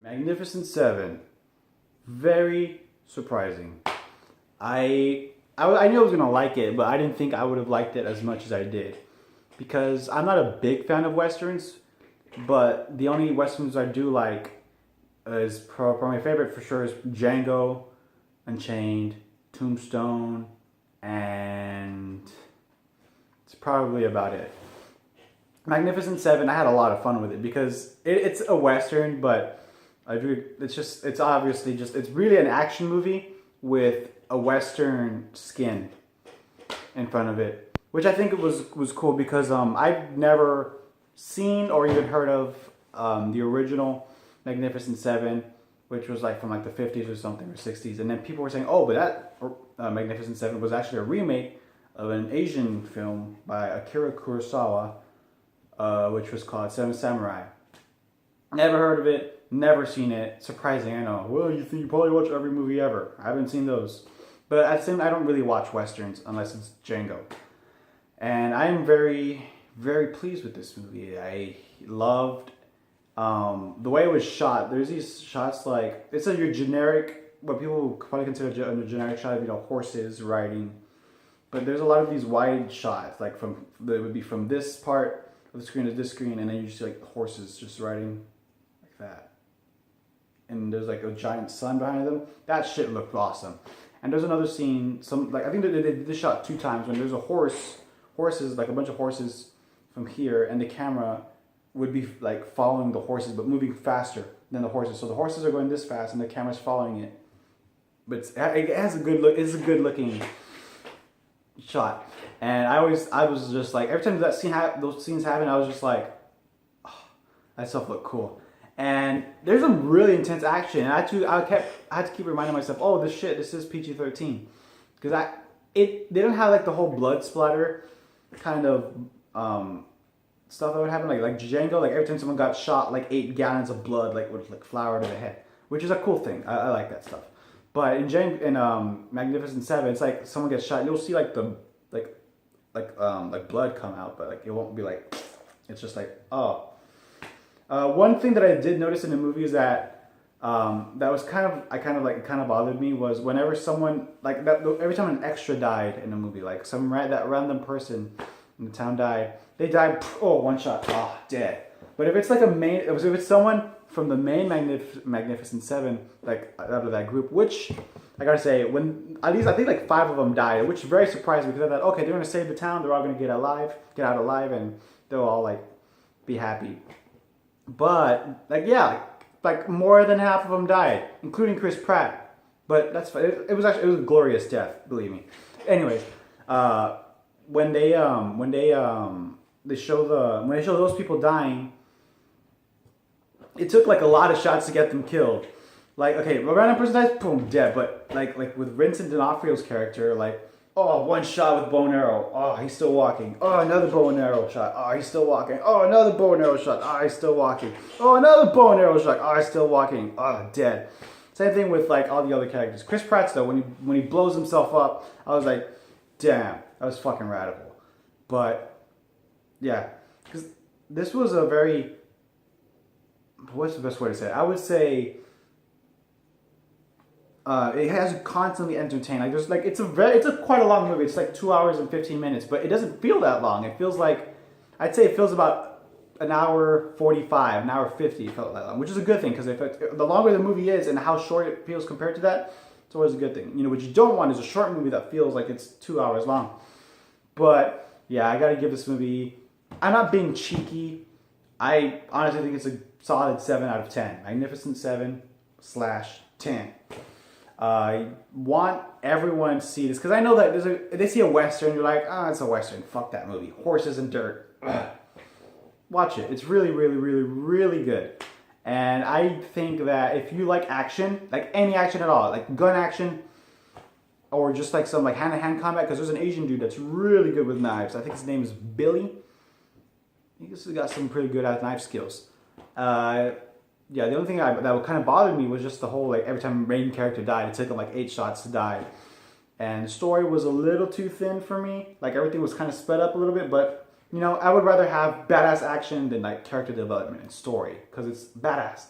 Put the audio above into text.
Magnificent Seven. Very surprising. I knew I was gonna like it, but I didn't think I would have liked it as much as I did. Because I'm not a big fan of westerns, but the only westerns I do like is probably my favorite for sure is Django Unchained, Tombstone, and it's probably about it. Magnificent Seven, I had a lot of fun with it because it's a western, but it's obviously just it's really an action movie with a western skin in front of it, which I think it was cool because I've never seen or even heard of the original Magnificent Seven, which was like from like the 50s or something or 60s, and then people were saying, oh, but that Magnificent Seven was actually a remake of an Asian film by Akira Kurosawa, which was called Seven Samurai. Never heard of it, never seen it. Surprising, I know. Well, you probably watch every movie ever. I haven't seen those. But at the same time, I don't really watch westerns unless it's Django. And I am very, very pleased with this movie. I loved the way it was shot. There's these shots like, it's your generic, what people probably consider a generic shot of, horses riding. But there's a lot of these wide shots, like that would be from this part of the screen to this screen, and then you just see like horses just riding like that. And there's like a giant sun behind them. That shit looked awesome. And there's another scene, I think they did this shot 2 times when there's a horses, like a bunch of horses from here, and the camera would be like following the horses, but moving faster than the horses. So the horses are going this fast, and the camera's following it. But it has a good look. It's a good looking shot. And I was just like, every time those scenes happen, I was just like, oh, that stuff looked cool. And there's some really intense action, and I had to keep reminding myself, oh, this is PG-13, because they don't have like the whole blood splatter kind of stuff that would happen like Django. Like every time someone got shot, like 8 gallons of blood would flower to the head, which is a cool thing. I like that stuff. But in Magnificent Seven, it's like someone gets shot, you'll see like the blood come out, but like it won't be like, it's just like, oh. One thing that I did notice in the movie is that that was kind of bothered me was whenever someone every time an extra died in a movie, like that random person in the town died, they died, oh, one shot, oh, dead. But if it's like if it's someone from the main Magnificent Seven, like out of that group, which I gotta say, when at least I think like 5 of them died, which is very surprising because I thought, okay, they're gonna save the town, they're all gonna get out alive, and they'll all like be happy. But like more than half of them died, including Chris Pratt. But that's fine. It was a glorious death, believe me. Anyways, when they show those people dying, it took like a lot of shots to get them killed. Like, okay, a random person dies, boom, dead. But like with Vincent D'Onofrio's character, like, oh, one shot with bow and arrow. Oh, he's still walking. Oh, another bow and arrow shot. Oh, he's still walking. Oh, another bow and arrow shot. Oh, he's still walking. Oh, another bow and arrow shot. Oh, he's still walking. Oh, dead. Same thing with like all the other characters. Chris Pratt though, when he blows himself up, I was like, damn, that was fucking radical. But yeah, because this was a very, what's the best way to say it? I would say it has you constantly entertained. Like there's like it's quite a long movie. It's like 2 hours and 15 minutes, but it doesn't feel that long. It feels like, I'd say it feels about an hour 45, an hour 50. It felt that long, which is a good thing because the longer the movie is and how short it feels compared to that, it's always a good thing. What you don't want is a short movie that feels like it's 2 hours long. But yeah, I gotta give this movie. I'm not being cheeky. I honestly think it's a solid 7 out of 10. Magnificent 7/10. I want everyone to see this because I know that they see a western, you're like, oh, it's a western. Fuck that movie. Horses and dirt. Ugh. Watch it. It's really, really, really, really good. And I think that if you like action, like any action at all, like gun action, or just like some like hand-to-hand combat, because there's an Asian dude that's really good with knives. I think his name is Billy. He's got some pretty good knife skills. Yeah, the only thing that would kind of bother me was just the whole, like, every time a main character died, it took him like 8 shots to die. And the story was a little too thin for me. Like, everything was kind of sped up a little bit, but, I would rather have badass action than, like, character development and story, because it's badass.